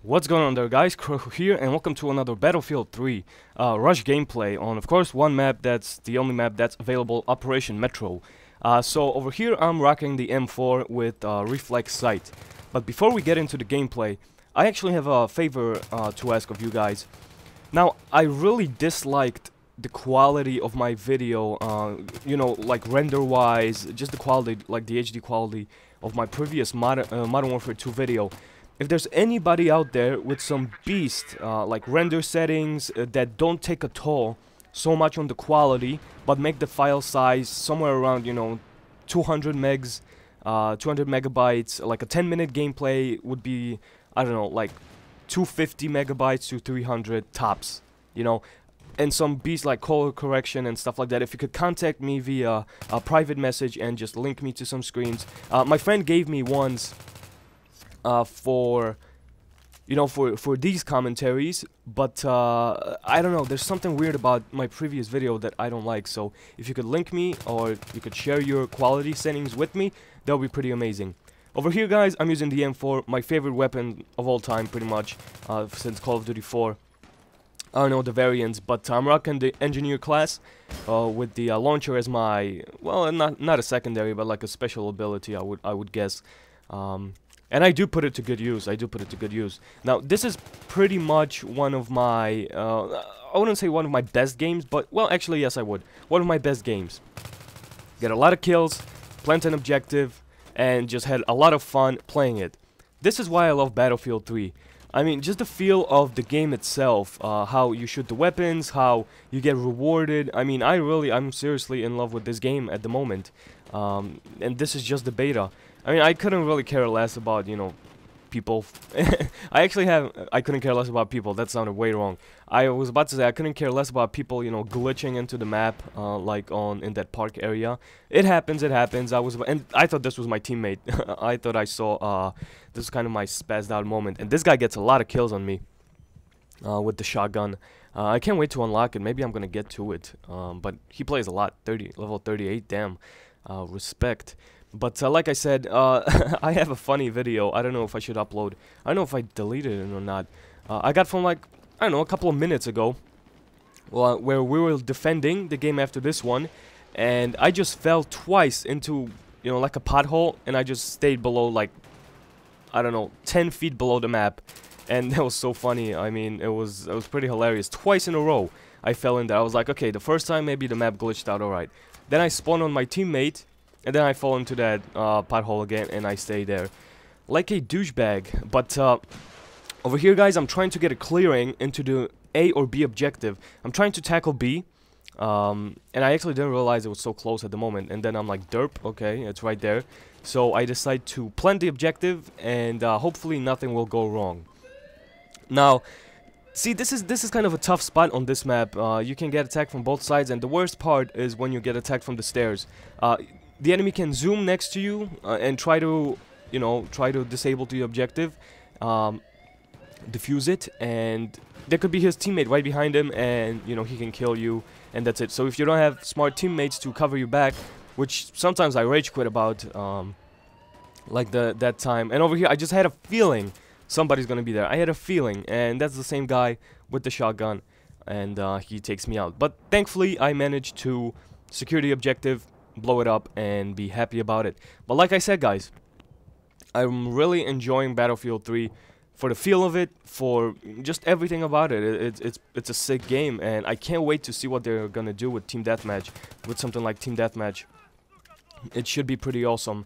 What's going on there, guys? Crow here, and welcome to another Battlefield 3 Rush gameplay on, of course, one map that's the only map that's available, Operation Metro. So over here I'm rocking the M4 with reflex sight. But before we get into the gameplay, I actually have a favor to ask of you guys. Now, I really disliked the quality of my video, you know, like render-wise, just the quality, like the HD quality of my previous Modern Warfare 2 video. If there's anybody out there with some beast, like render settings that don't take a toll so much on the quality, but make the file size somewhere around, you know, 200 megs, 200 megabytes, like a 10-minute gameplay would be, I don't know, like 250 megabytes to 300 tops, you know, and some beast like color correction and stuff like that. If you could contact me via a private message and just link me to some screens. My friend gave me ones for, you know, for these commentaries, but I don't know, there's something weird about my previous video that I don't like. So if you could link me, or you could share your quality settings with me, that would be pretty amazing. Over here, guys, I'm using the M4, my favorite weapon of all time, pretty much, since Call of Duty 4. I don't know the variants, but I'm rocking the engineer class with the launcher as my, well, not a secondary, but like a special ability, I would guess. And I do put it to good use. Now, this is pretty much one of my, I wouldn't say one of my best games, but, well, actually, yes, I would. One of my best games. Get a lot of kills, plant an objective, and just had a lot of fun playing it. This is why I love Battlefield 3. I mean, just the feel of the game itself, how you shoot the weapons, how you get rewarded. I mean, I'm seriously in love with this game at the moment. And this is just the beta. I mean, I couldn't really care less about, you know, people. I couldn't care less about people. That sounded way wrong. I was about to say I couldn't care less about people, you know, glitching into the map, like in that park area. It happens. And I thought this was my teammate. I thought I saw, this is kind of my spazzed out moment. And this guy gets a lot of kills on me, with the shotgun. I can't wait to unlock it. Maybe I'm gonna get to it. But he plays a lot. Level 38. Damn. Respect. But like I said, I have a funny video. I don't know if I should upload. I don't know if I deleted it or not. I got from, like, I don't know, a couple of minutes ago, where we were defending the game after this one, and I just fell twice into, you know, like a pothole, and I just stayed below, like, I don't know, 10 feet below the map. And that was so funny. I mean, it was pretty hilarious. Twice in a row I fell in there. I was like, okay, the first time maybe the map glitched out, alright. Then I spawned on my teammate, and then I fall into that pothole again, and I stay there like a douchebag. But over here, guys, I'm trying to get a clearing into the A or B objective. I'm trying to tackle B, and I actually didn't realize it was so close at the moment. And then I'm like, derp, okay, it's right there. So I decide to plant the objective, and hopefully nothing will go wrong. Now, see, this is kind of a tough spot on this map. You can get attacked from both sides, and the worst part is when you get attacked from the stairs. The enemy can zoom next to you and try to disable the objective, defuse it, and there could be his teammate right behind him, and, you know, he can kill you, and that's it. So if you don't have smart teammates to cover you back, which sometimes I rage quit about, like that time. And over here, I just had a feeling somebody's gonna be there. I had a feeling, and that's the same guy with the shotgun, and he takes me out. But thankfully, I managed to secure the objective, blow it up, and be happy about it. But like I said, guys, I'm really enjoying Battlefield 3 for the feel of it, for just everything about it. It's a sick game, and I can't wait to see what they're gonna do with Team Deathmatch, with something like Team Deathmatch. It should be pretty awesome,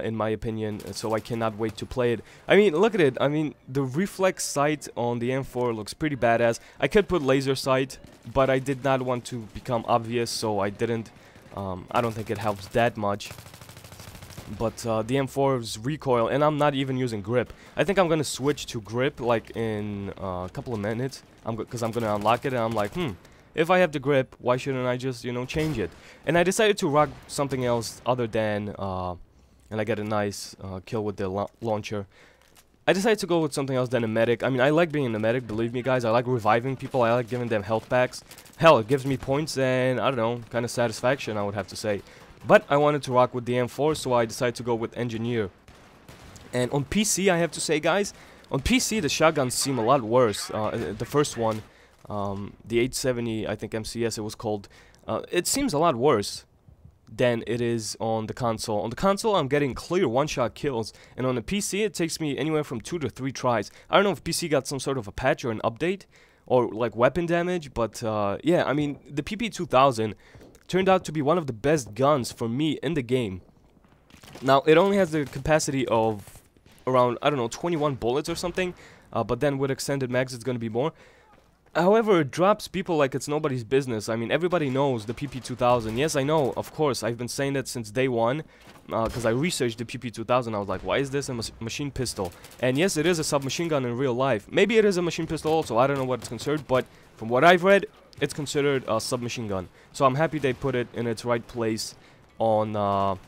in my opinion, so I cannot wait to play it. I mean, look at it. I mean, the reflex sight on the M4 looks pretty badass. I could put laser sight, but I did not want to become obvious, so I didn't. I don't think it helps that much. But the M4's recoil, and I'm not even using grip. I think I'm gonna switch to grip like in a couple of minutes. Because I'm gonna unlock it, and I'm like, if I have the grip, why shouldn't I just, you know, change it? And I decided to rock something else other than, and I get a nice kill with the launcher. I decided to go with something else than a medic. I mean, I like being a medic, believe me, guys. I like reviving people. I like giving them health packs. Hell, it gives me points and, I don't know, kind of satisfaction, I would have to say. But I wanted to rock with the M4, so I decided to go with engineer. And on PC, I have to say, guys, On PC, the shotguns seem a lot worse. The first one, the 870, I think MCS it was called, it seems a lot worse than it is on the console. On the console, I'm getting clear one-shot kills, and on the PC, it takes me anywhere from 2 to 3 tries. I don't know if PC got some sort of a patch or an update, or like weapon damage, but yeah, I mean, the PP2000 turned out to be one of the best guns for me in the game. Now, it only has the capacity of around, I don't know, 21 bullets or something, but then with extended mags it's gonna be more. However, it drops people like it's nobody's business. I mean, everybody knows the PP2000. Yes, I know, of course, I've been saying that since day one, because I researched the PP2000. I was like, why is this a machine pistol? And yes, it is a submachine gun in real life. Maybe it is a machine pistol also, I don't know what it's considered, but from what I've read, it's considered a submachine gun. So I'm happy they put it in its right place on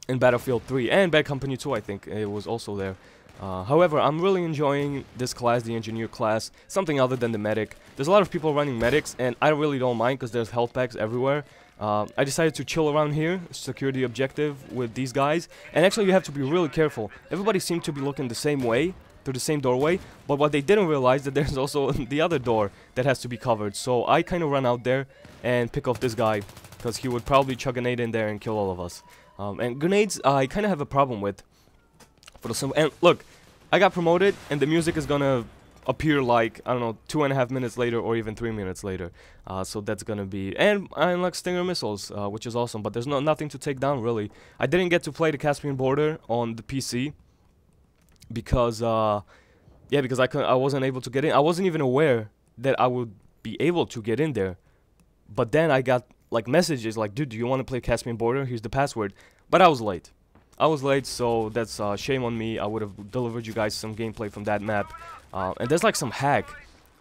in Battlefield 3, and Bad Company 2, I think it was also there. However, I'm really enjoying this class, the engineer class, something other than the medic. There's a lot of people running medics, and I really don't mind because there's health packs everywhere. I decided to chill around here, secure the objective with these guys, and actually you have to be really careful. Everybody seemed to be looking the same way, through the same doorway, but what they didn't realize that there's also the other door that has to be covered. So I kind of run out there and pick off this guy, because he would probably chuck a grenade in there and kill all of us. And grenades, I kind of have a problem with. For the simple, and look, I got promoted, and the music is gonna appear like, I don't know, 2.5 minutes later or even 3 minutes later. So that's gonna be, and I unlock Stinger missiles, which is awesome. But there's nothing to take down really. I didn't get to play the Caspian Border on the PC because, yeah, because I wasn't able to get in. I wasn't even aware that I would be able to get in there. But then I got like messages like, dude, do you want to play Caspian Border? Here's the password. But I was late. So that's shame on me. I would have delivered you guys some gameplay from that map. And there's like some hack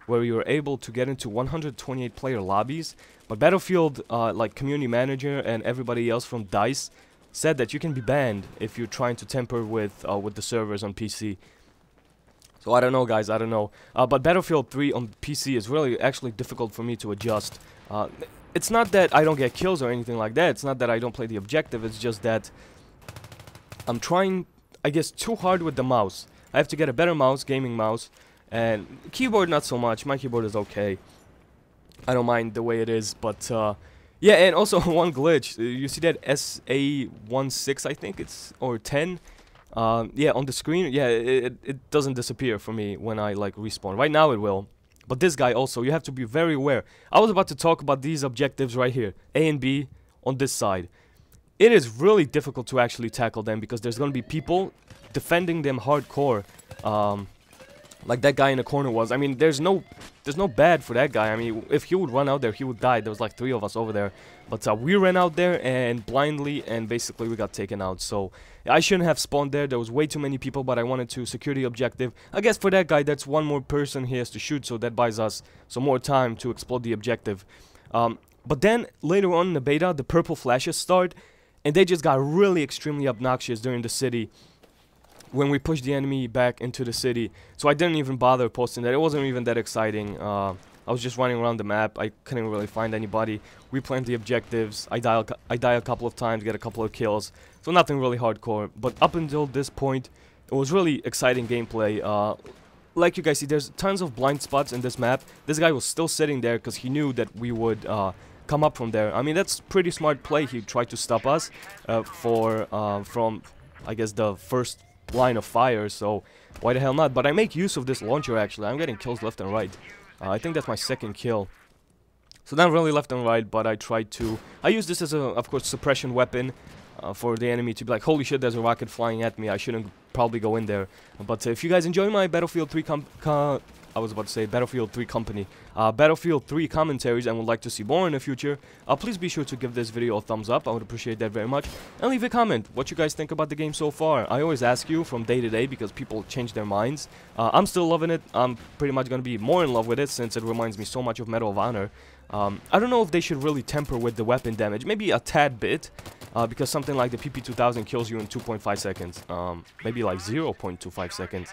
where you're able to get into 128 player lobbies. But Battlefield, like community manager and everybody else from DICE said that you can be banned if you're trying to tamper with the servers on PC. So I don't know, guys, I don't know. But Battlefield 3 on PC is really actually difficult for me to adjust. It's not that I don't get kills or anything like that. It's not that I don't play the objective. It's just that I'm trying, I guess, too hard with the mouse. I have to get a better mouse, gaming mouse, and keyboard not so much. My keyboard is okay. I don't mind the way it is, but yeah, and also one glitch. You see that SA16, I think it's, or 10? Yeah, on the screen, yeah, it doesn't disappear for me when I like respawn. Right now it will. But this guy also, you have to be very aware. I was about to talk about these objectives right here, A and B on this side. It is really difficult to actually tackle them because there's going to be people defending them hardcore, like that guy in the corner was. I mean, there's no bad for that guy. I mean, if he would run out there, he would die. There was like 3 of us over there, but we ran out there and blindly, and basically we got taken out. So I shouldn't have spawned there. There was way too many people, but I wanted to secure the objective. I guess for that guy, that's one more person he has to shoot, so that buys us some more time to explode the objective. But then later on in the beta, the purple flashes start. And they just got really extremely obnoxious during the city when we pushed the enemy back into the city. So I didn't even bother posting that. It wasn't even that exciting. I was just running around the map. I couldn't really find anybody. We planned the objectives. I die a couple of times, get a couple of kills. So nothing really hardcore. But up until this point, it was really exciting gameplay. Like you guys see, there's tons of blind spots in this map. This guy was still sitting there because he knew that we would come up from there. I mean, that's pretty smart play. He tried to stop us from, I guess, the first line of fire, so why the hell not? But I make use of this launcher, actually. I'm getting kills left and right. I think that's my second kill. So not really left and right, but I use this as a, of course, suppression weapon for the enemy to be like, holy shit, there's a rocket flying at me. I shouldn't probably go in there. But if you guys enjoy my Battlefield 3 Battlefield 3 company, Battlefield 3 commentaries, and would like to see more in the future, please be sure to give this video a thumbs up. I would appreciate that very much. And leave a comment what you guys think about the game so far. I always ask you from day to day because people change their minds. I'm still loving it. I'm pretty much going to be more in love with it since it reminds me so much of Medal of Honor. I don't know if they should really temper with the weapon damage. Maybe a tad bit. Because something like the PP2000 kills you in 2.5 seconds. Maybe like 0.25 seconds.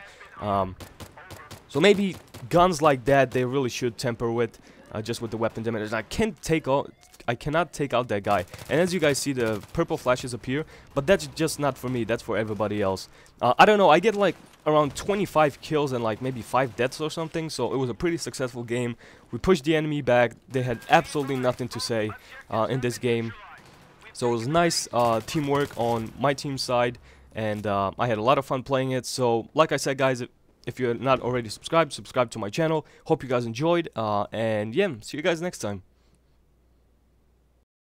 So maybe guns like that they really should temper with, just with the weapon damage. I cannot take out that guy. And as you guys see, the purple flashes appear, but that's just not for me. That's for everybody else. I don't know. I get like around 25 kills and like maybe 5 deaths or something, so it was a pretty successful game. We pushed the enemy back. They had absolutely nothing to say in this game. So it was nice teamwork on my team's side, and I had a lot of fun playing it. So like I said, guys, if you're not already subscribed, subscribe to my channel. Hope you guys enjoyed, and yeah, see you guys next time.